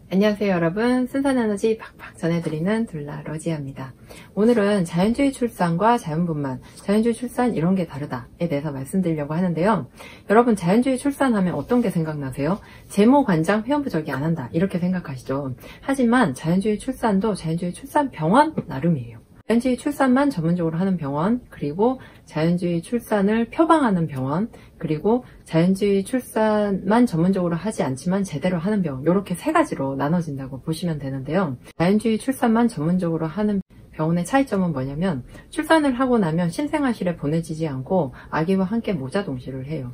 안녕하세요 여러분, 순산에너지 팍팍 전해드리는 둘라 러지아입니다. 오늘은 자연주의 출산과 자연분만, 자연주의 출산 이런 게 다르다에 대해서 말씀드리려고 하는데요. 여러분, 자연주의 출산하면 어떤 게 생각나세요? 제모, 관장, 회원부 절개 안 한다 이렇게 생각하시죠. 하지만 자연주의 출산도 자연주의 출산 병원 나름이에요. 자연주의 출산만 전문적으로 하는 병원, 그리고 자연주의 출산을 표방하는 병원, 그리고 자연주의 출산만 전문적으로 하지 않지만 제대로 하는 병원, 이렇게 세 가지로 나눠진다고 보시면 되는데요. 자연주의 출산만 전문적으로 하는 병원의 차이점은 뭐냐면, 출산을 하고 나면 신생아실에 보내지지 않고 아기와 함께 모자 동시를 해요.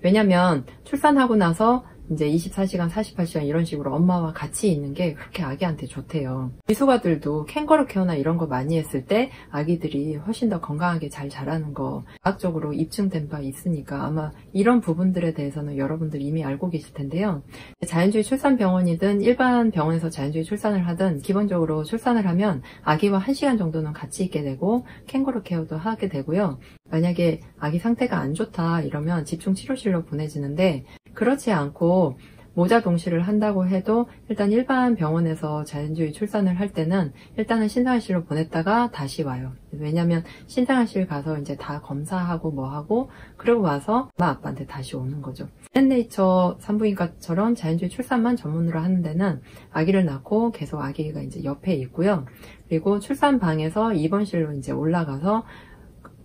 왜냐면 출산하고 나서 이제 24시간, 48시간 이런 식으로 엄마와 같이 있는 게 그렇게 아기한테 좋대요. 비수가들도 캥거루 케어나 이런 거 많이 했을 때 아기들이 훨씬 더 건강하게 잘 자라는 거 과학적으로 입증된 바 있으니까 아마 이런 부분들에 대해서는 여러분들 이미 알고 계실 텐데요. 자연주의 출산병원이든 일반 병원에서 자연주의 출산을 하든 기본적으로 출산을 하면 아기와 1시간 정도는 같이 있게 되고 캥거루 케어도 하게 되고요. 만약에 아기 상태가 안 좋다 이러면 집중치료실로 보내지는데, 그렇지 않고 모자 동시를 한다고 해도 일단 일반 병원에서 자연주의 출산을 할 때는 일단은 신생아실로 보냈다가 다시 와요. 왜냐면 신생아실 가서 이제 다 검사하고 뭐하고 그러고 와서 엄마 아빠한테 다시 오는 거죠. 넷네이처 산부인과처럼 자연주의 출산만 전문으로 하는 데는 아기를 낳고 계속 아기가 이제 옆에 있고요. 그리고 출산방에서 입원실로 이제 올라가서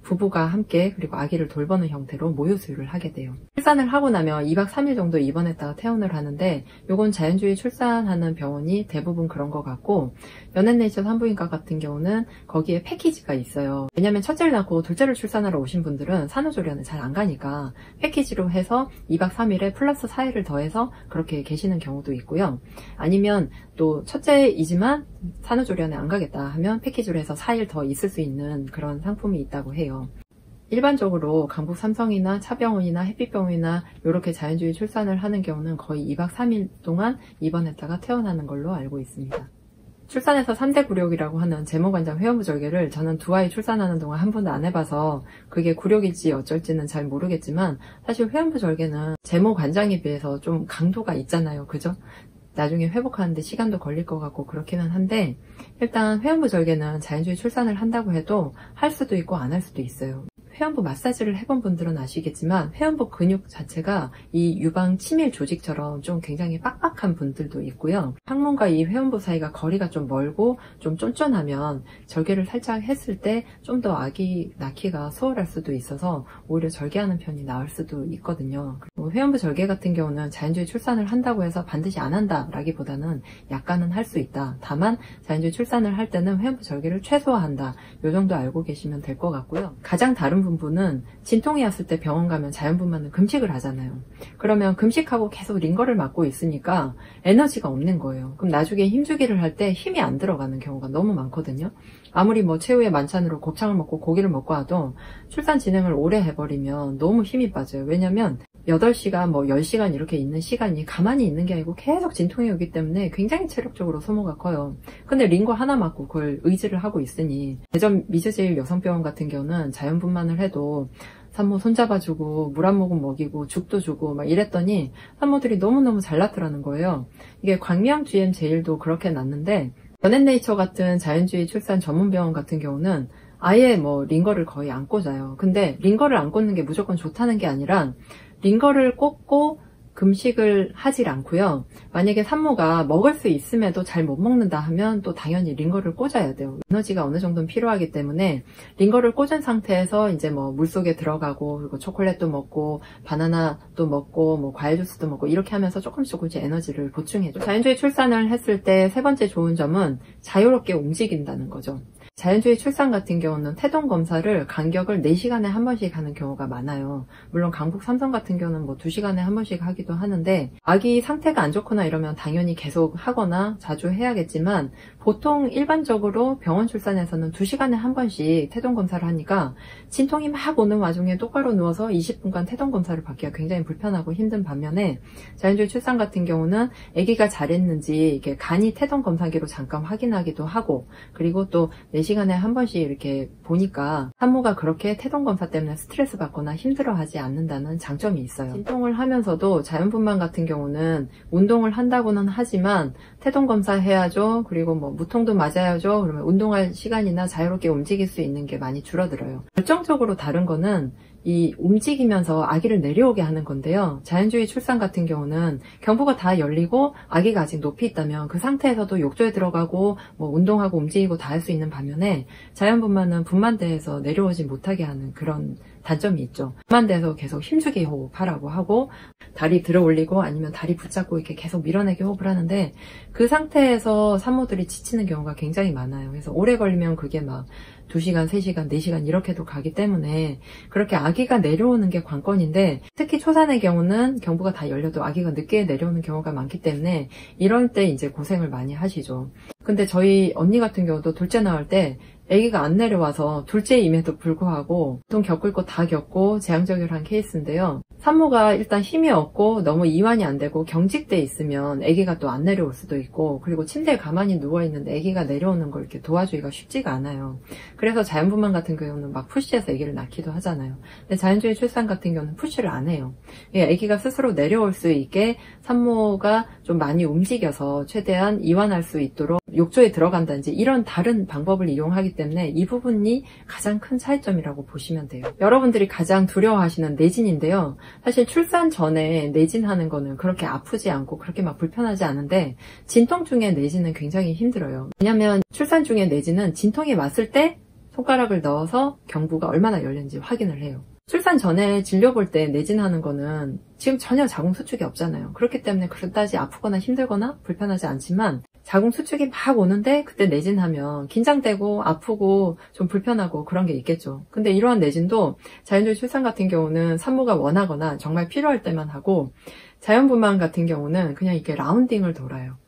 부부가 함께 그리고 아기를 돌보는 형태로 모유 수유를 하게 돼요. 출산을 하고 나면 2박 3일 정도 입원했다가 퇴원을 하는데, 요건 자연주의 출산하는 병원이 대부분 그런 것 같고, 연앤네이처 산부인과 같은 경우는 거기에 패키지가 있어요. 왜냐면 첫째를 낳고 둘째를 출산하러 오신 분들은 산후조리원에 잘 안 가니까 패키지로 해서 2박 3일에 플러스 4일을 더해서 그렇게 계시는 경우도 있고요. 아니면 또 첫째이지만 산후조리원에 안 가겠다 하면 패키지로 해서 4일 더 있을 수 있는 그런 상품이 있다고 해요. 일반적으로 강북 삼성이나 차병원이나 햇빛병원이나 이렇게 자연주의 출산을 하는 경우는 거의 2박 3일 동안 입원했다가 퇴원하는 걸로 알고 있습니다. 출산에서 3대 굴욕이라고 하는 제모관장 회원부 절개를 저는 두 아이 출산하는 동안 한 번도 안 해봐서 그게 굴욕일지 어쩔지는 잘 모르겠지만, 사실 회원부 절개는 제모관장에 비해서 좀 강도가 있잖아요. 그죠? 나중에 회복하는데 시간도 걸릴 것 같고 그렇기는 한데, 일단 회원부 절개는 자연주의 출산을 한다고 해도 할 수도 있고 안 할 수도 있어요. 회원부 마사지를 해본 분들은 아시겠지만 회원부 근육 자체가 이 유방 치밀 조직처럼 좀 굉장히 빡빡한 분들도 있고요. 항문과 이 회원부 사이가 거리가 좀 멀고 좀 쫀쫀하면 절개를 살짝 했을 때 좀 더 아기 낳기가 수월할 수도 있어서 오히려 절개하는 편이 나을 수도 있거든요. 그리고 회원부 절개 같은 경우는 자연주의 출산을 한다고 해서 반드시 안 한다 라기보다는 약간은 할 수 있다. 다만 자연주의 출산을 할 때는 회원부 절개를 최소화한다. 요 정도 알고 계시면 될 것 같고요. 가장 다른 부분은 진통이 왔을 때 병원 가면 자연분만은 금식을 하잖아요. 그러면 금식하고 계속 링거를 맞고 있으니까 에너지가 없는 거예요. 그럼 나중에 힘주기를 할 때 힘이 안 들어가는 경우가 너무 많거든요. 아무리 뭐 최후의 만찬으로 곱창을 먹고 고기를 먹고 와도 출산 진행을 오래 해버리면 너무 힘이 빠져요. 왜냐면 8시간, 뭐 10시간 이렇게 있는 시간이 가만히 있는 게 아니고 계속 진통이 오기 때문에 굉장히 체력적으로 소모가 커요. 근데 링거 하나 맞고 그걸 의지를 하고 있으니, 대전 미즈제일 여성병원 같은 경우는 자연분만을 해도 산모 손잡아주고 물 한 모금 먹이고 죽도 주고 막 이랬더니 산모들이 너무너무 잘 낳더라는 거예요. 이게 광명 GM 제일도 그렇게 낳는데, 연앤네이처 같은 자연주의 출산 전문병원 같은 경우는 아예 뭐 링거를 거의 안 꽂아요. 근데 링거를 안 꽂는 게 무조건 좋다는 게 아니라 링거를 꽂고 금식을 하질 않고요. 만약에 산모가 먹을 수 있음에도 잘 못 먹는다 하면 또 당연히 링거를 꽂아야 돼요. 에너지가 어느 정도는 필요하기 때문에 링거를 꽂은 상태에서 이제 뭐 물속에 들어가고, 그리고 초콜릿도 먹고 바나나도 먹고 뭐 과일 주스도 먹고 이렇게 하면서 조금씩 에너지를 보충해줘요. 자연주의 출산을 했을 때 세 번째 좋은 점은 자유롭게 움직인다는 거죠. 자연주의 출산 같은 경우는 태동 검사를 간격을 4시간에 한 번씩 하는 경우가 많아요. 물론 강북 삼성 같은 경우는 뭐 2시간에 한 번씩 하기도 하는데, 아기 상태가 안 좋거나 이러면 당연히 계속 하거나 자주 해야겠지만, 보통 일반적으로 병원 출산에서는 2시간에 한 번씩 태동 검사를 하니까 진통이 막 오는 와중에 똑바로 누워서 20분간 태동 검사를 받기가 굉장히 불편하고 힘든 반면에, 자연주의 출산 같은 경우는 아기가 잘했는지 이렇게 간이 태동 검사기로 잠깐 확인하기도 하고, 그리고 또 4시간에 한 번씩 이렇게 보니까 산모가 그렇게 태동검사 때문에 스트레스 받거나 힘들어하지 않는다는 장점이 있어요. 진통을 하면서도 자연분만 같은 경우는 운동을 한다고는 하지만 태동검사 해야죠. 그리고 뭐 무통도 맞아야죠. 그러면 운동할 시간이나 자유롭게 움직일 수 있는 게 많이 줄어들어요. 결정적으로 다른 거는 이 움직이면서 아기를 내려오게 하는 건데요. 자연주의 출산 같은 경우는 경부가 다 열리고 아기가 아직 높이 있다면 그 상태에서도 욕조에 들어가고 뭐 운동하고 움직이고 다 할 수 있는 반면에 자연분만은 분만대에서 내려오지 못하게 하는 그런 단점이 있죠. 분만대에서 계속 힘주기 호흡하라고 하고 다리 들어 올리고 아니면 다리 붙잡고 이렇게 계속 밀어내기 호흡을 하는데 그 상태에서 산모들이 지치는 경우가 굉장히 많아요. 그래서 오래 걸리면 그게 막 2시간, 3시간, 4시간 이렇게도 가기 때문에 그렇게 아기가 내려오는 게 관건인데 특히 초산의 경우는 경부가 다 열려도 아기가 늦게 내려오는 경우가 많기 때문에 이럴 때 이제 고생을 많이 하시죠. 근데 저희 언니 같은 경우도 둘째 나올 때 아기가 안 내려와서 둘째임에도 불구하고 보통 겪을 거 다 겪고 재앙절개를 케이스인데요. 산모가 일단 힘이 없고 너무 이완이 안 되고 경직돼 있으면 아기가 또 안 내려올 수도 있고 그리고 침대에 가만히 누워있는데 아기가 내려오는 걸 이렇게 도와주기가 쉽지가 않아요. 그래서 자연분만 같은 경우는 막 푸시해서 아기를 낳기도 하잖아요. 근데 자연주의 출산 같은 경우는 푸시를 안 해요. 아기가 스스로 내려올 수 있게 산모가 좀 많이 움직여서 최대한 이완할 수 있도록 욕조에 들어간다든지 이런 다른 방법을 이용하기 때문에 이 부분이 가장 큰 차이점이라고 보시면 돼요. 여러분들이 가장 두려워하시는 내진인데요. 사실 출산 전에 내진하는 거는 그렇게 아프지 않고 그렇게 막 불편하지 않은데 진통 중에 내진은 굉장히 힘들어요. 왜냐하면 출산 중에 내진은 진통이 왔을 때 손가락을 넣어서 경부가 얼마나 열렸는지 확인을 해요. 출산 전에 진료 볼 때 내진하는 거는 지금 전혀 자궁 수축이 없잖아요. 그렇기 때문에 그다지 아프거나 힘들거나 불편하지 않지만 자궁 수축이 막 오는데 그때 내진하면 긴장되고 아프고 좀 불편하고 그런 게 있겠죠. 근데 이러한 내진도 자연주의 출산 같은 경우는 산모가 원하거나 정말 필요할 때만 하고 자연분만 같은 경우는 그냥 이렇게 라운딩을 돌아요.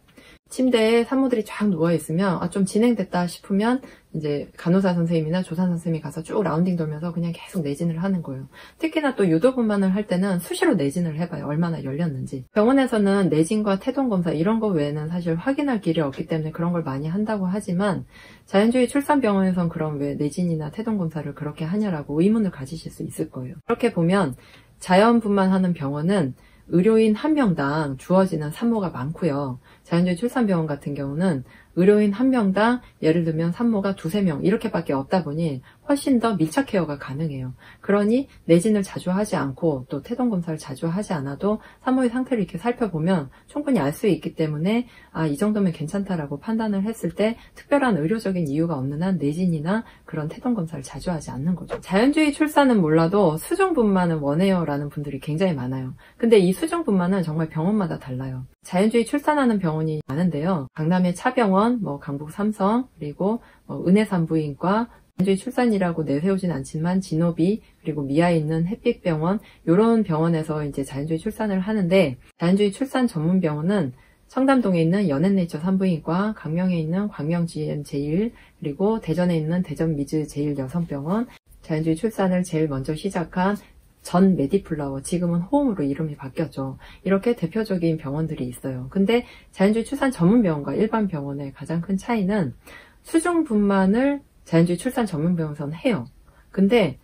침대에 산모들이 쫙 누워있으면 좀 진행됐다 싶으면 이제 간호사 선생님이나 조산 선생님이 가서 쭉 라운딩 돌면서 그냥 계속 내진을 하는 거예요. 특히나 또 유도분만을 할 때는 수시로 내진을 해봐요. 얼마나 열렸는지. 병원에서는 내진과 태동검사 이런 거 외에는 사실 확인할 길이 없기 때문에 그런 걸 많이 한다고 하지만 자연주의 출산병원에선 그럼 왜 내진이나 태동검사를 그렇게 하냐라고 의문을 가지실 수 있을 거예요. 그렇게 보면 자연분만하는 병원은 의료인 한 명당 주어지는 산모가 많고요. 자연주의 출산병원 같은 경우는 의료인 한 명당 예를 들면 산모가 2-3명 이렇게밖에 없다 보니 훨씬 더 밀착 케어가 가능해요. 그러니 내진을 자주 하지 않고 또 태동검사를 자주 하지 않아도 산모의 상태를 이렇게 살펴보면 충분히 알 수 있기 때문에 이 정도면 괜찮다라고 판단을 했을 때 특별한 의료적인 이유가 없는 한 내진이나 그런 태동검사를 자주 하지 않는 거죠. 자연주의 출산은 몰라도 수중분만은 원해요 라는 분들이 굉장히 많아요. 근데 이 수중분만은 정말 병원마다 달라요. 자연주의 출산하는 병원이 많은데요. 강남의 차병원, 강북 삼성, 그리고 은혜산부인과 자연주의 출산이라고 내세우진 않지만 진호비 그리고 미아에 있는 햇빛병원 이런 병원에서 이제 자연주의 출산을 하는데 자연주의 출산 전문 병원은 청담동에 있는 연앤네이처 산부인과, 강명에 있는 광명GM 제1 그리고 대전에 있는 대전미즈 제1 여성병원 자연주의 출산을 제일 먼저 시작한 전 메디플라워, 지금은 호응으로 이름이 바뀌었죠. 이렇게 대표적인 병원들이 있어요. 근데 자연주의 출산 전문병원과 일반 병원의 가장 큰 차이는 수중분만을 자연주의 출산 전문병원에서는 해요. 근데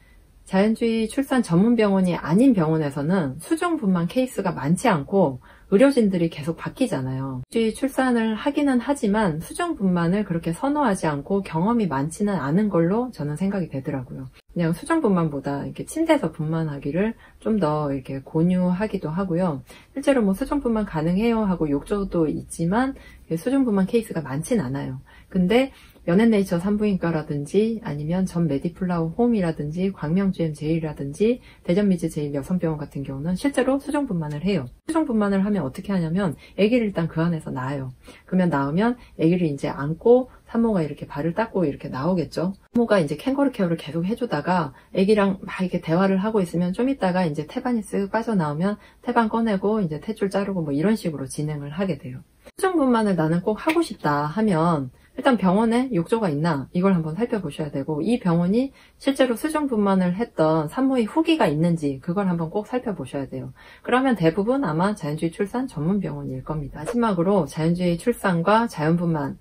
자연주의 출산 전문병원이 아닌 병원에서는 수중분만 케이스가 많지 않고 의료진들이 계속 바뀌잖아요. 자연주의 출산을 하기는 하지만 수중분만을 그렇게 선호하지 않고 경험이 많지는 않은 걸로 저는 생각이 되더라고요. 그냥 수중분만보다 이렇게 침대에서 분만하기를 좀 더 이렇게 권유하기도 하고요. 실제로 수중분만 가능해요 하고 욕조도 있지만 수중분만 케이스가 많진 않아요. 근데 연앤네이처 산부인과라든지 아니면 전 메디플라워 홈이라든지 광명GM 제1이라든지 대전미즈 제1 여성병원 같은 경우는 실제로 수중분만을 해요. 수중분만을 하면 어떻게 하냐면 아기를 일단 그 안에서 낳아요. 그러면 낳으면 아기를 이제 안고 산모가 이렇게 발을 닦고 이렇게 나오겠죠. 산모가 이제 캥거루 케어를 계속 해주다가 아기랑 막 이렇게 대화를 하고 있으면 좀 있다가 이제 태반이 쓱 빠져나오면 태반 꺼내고 이제 탯줄 자르고 이런 식으로 진행을 하게 돼요. 수중분만을 나는 꼭 하고 싶다 하면 일단 병원에 욕조가 있나 이걸 한번 살펴보셔야 되고 이 병원이 실제로 수중분만을 했던 산모의 후기가 있는지 그걸 한번 꼭 살펴보셔야 돼요. 그러면 대부분 아마 자연주의 출산 전문병원일 겁니다. 마지막으로 자연주의 출산과 자연분만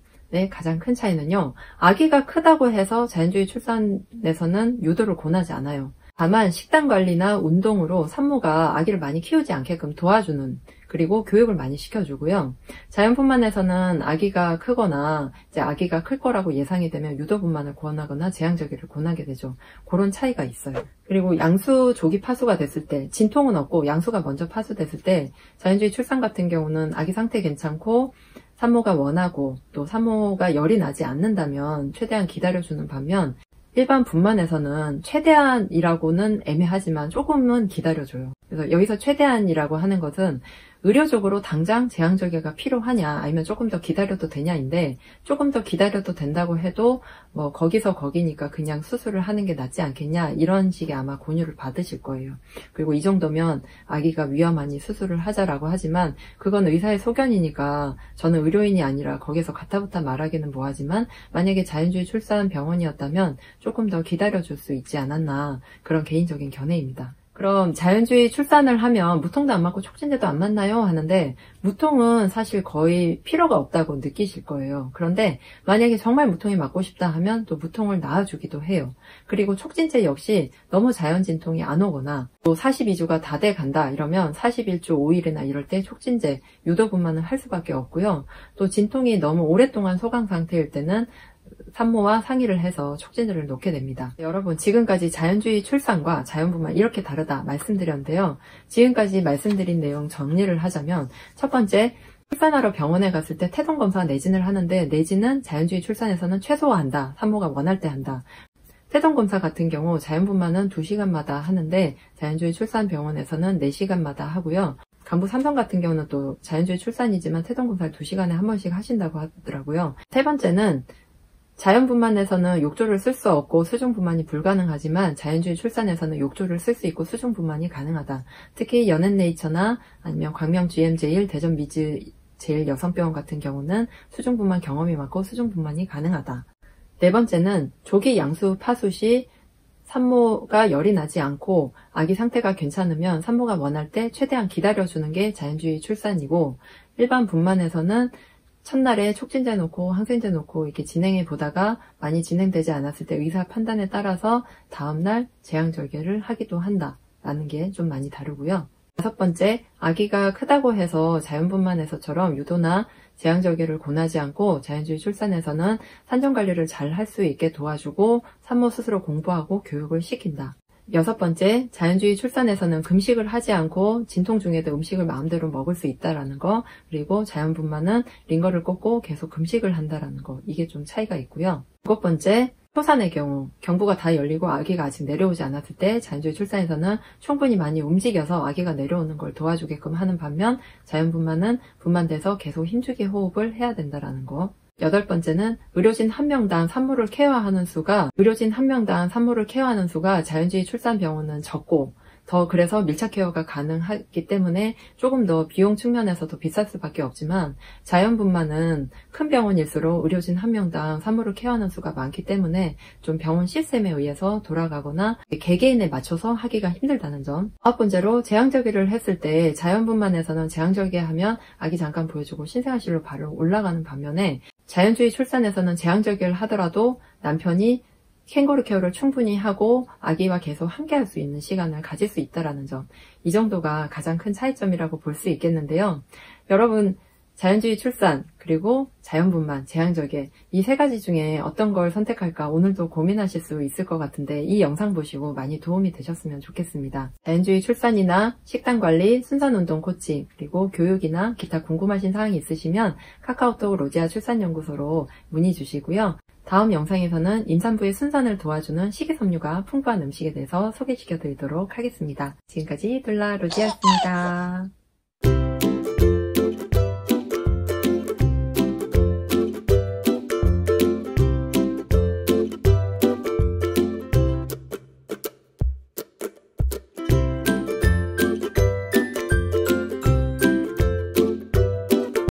가장 큰 차이는요. 아기가 크다고 해서 자연주의 출산에서는 유도를 권하지 않아요. 다만 식단 관리나 운동으로 산모가 아기를 많이 키우지 않게끔 도와주는, 그리고 교육을 많이 시켜주고요. 자연분만에서는 아기가 크거나 이제 아기가 클 거라고 예상이 되면 유도분만을 권하거나 제왕절개를 권하게 되죠. 그런 차이가 있어요. 그리고 양수 조기 파수가 됐을 때, 진통은 없고 양수가 먼저 파수됐을 때 자연주의 출산 같은 경우는 아기 상태 괜찮고 산모가 원하고 또 산모가 열이 나지 않는다면 최대한 기다려주는 반면, 일반 분만에서는 최대한이라고는 애매하지만 조금은 기다려줘요. 그래서 여기서 최대한이라고 하는 것은 의료적으로 당장 제왕절개가 필요하냐, 아니면 조금 더 기다려도 되냐인데, 조금 더 기다려도 된다고 해도 뭐 거기서 거기니까 그냥 수술을 하는 게 낫지 않겠냐, 이런 식의 아마 권유를 받으실 거예요. 그리고 이 정도면 아기가 위험하니 수술을 하자라고 하지만 그건 의사의 소견이니까 저는 의료인이 아니라 거기서 가타부타 말하기는 뭐하지만, 만약에 자연주의 출산 병원이었다면 조금 더 기다려줄 수 있지 않았나, 그런 개인적인 견해입니다. 그럼 자연주의 출산을 하면 무통도 안 맞고 촉진제도 안 맞나요? 하는데, 무통은 사실 거의 필요가 없다고 느끼실 거예요. 그런데 만약에 정말 무통이 맞고 싶다 하면 또 무통을 놔주기도 해요. 그리고 촉진제 역시 너무 자연진통이 안 오거나 또 42주가 다 돼 간다 이러면 41주 5일이나 이럴 때 촉진제, 유도분만을 할 수밖에 없고요. 또 진통이 너무 오랫동안 소강 상태일 때는 산모와 상의를 해서 촉진제를 놓게 됩니다. 여러분, 지금까지 자연주의 출산과 자연분만 이렇게 다르다 말씀드렸는데요. 지금까지 말씀드린 내용 정리를 하자면, 첫 번째, 출산하러 병원에 갔을 때 태동검사 내진을 하는데, 내진은 자연주의 출산에서는 최소화한다. 산모가 원할 때 한다. 태동검사 같은 경우 자연분만은 2시간마다 하는데 자연주의 출산병원에서는 4시간마다 하고요. 간부 삼성 같은 경우는 또 자연주의 출산이지만 태동검사를 2시간에 한 번씩 하신다고 하더라고요. 세 번째는, 자연분만에서는 욕조를 쓸 수 없고 수중분만이 불가능하지만 자연주의 출산에서는 욕조를 쓸 수 있고 수중분만이 가능하다. 특히 연예네이처나 아니면 광명 GM제일, 대전 미즈 제일 여성병원 같은 경우는 수중분만 경험이 많고 수중분만이 가능하다. 네 번째는, 조기 양수 파수 시 산모가 열이 나지 않고 아기 상태가 괜찮으면 산모가 원할 때 최대한 기다려주는 게 자연주의 출산이고, 일반 분만에서는 첫날에 촉진제 놓고 항생제 놓고 이렇게 진행해 보다가 많이 진행되지 않았을 때 의사 판단에 따라서 다음날 제왕절개를 하기도 한다라는 게 좀 많이 다르고요. 다섯 번째, 아기가 크다고 해서 자연분만에서처럼 유도나 제왕절개를 권하지 않고 자연주의 출산에서는 산정관리를 잘 할 수 있게 도와주고 산모 스스로 공부하고 교육을 시킨다. 여섯 번째, 자연주의 출산에서는 금식을 하지 않고 진통 중에도 음식을 마음대로 먹을 수 있다라는 거, 그리고 자연분만은 링거를 꽂고 계속 금식을 한다라는 거, 이게 좀 차이가 있고요. 일곱 번째, 초산의 경우 경부가 다 열리고 아기가 아직 내려오지 않았을 때 자연주의 출산에서는 충분히 많이 움직여서 아기가 내려오는 걸 도와주게끔 하는 반면, 자연분만은 분만돼서 계속 힘주기 호흡을 해야 된다라는 거. 여덟 번째는, 의료진 한 명당 산모를 케어하는 수가 자연주의 출산병원은 적고, 그래서 밀착 케어가 가능하기 때문에 조금 더 비용 측면에서도 비쌀 수밖에 없지만, 자연분만은 큰 병원일수록 의료진 한 명당 산모를 케어하는 수가 많기 때문에 좀 병원 시스템에 의해서 돌아가거나 개개인에 맞춰서 하기가 힘들다는 점. 아홉 번째로, 제왕절개를 했을 때 자연분만에서는 제왕절개하면 아기 잠깐 보여주고 신생아실로 바로 올라가는 반면에, 자연주의 출산에서는 제왕절개를 하더라도 남편이 캥거루 케어를 충분히 하고 아기와 계속 함께 할 수 있는 시간을 가질 수 있다는 점, 이 정도가 가장 큰 차이점이라고 볼 수 있겠는데요. 여러분, 자연주의 출산, 그리고 자연분만, 제왕절개, 이 세 가지 중에 어떤 걸 선택할까 오늘도 고민하실 수 있을 것 같은데, 이 영상 보시고 많이 도움이 되셨으면 좋겠습니다. 자연주의 출산이나 식단관리, 순산운동 코칭, 그리고 교육이나 기타 궁금하신 사항이 있으시면 카카오톡 로지아 출산연구소로 문의 주시고요. 다음 영상에서는 임산부의 순산을 도와주는 식이섬유가 풍부한 음식에 대해서 소개시켜 드리도록 하겠습니다. 지금까지 둘라 로지아였습니다.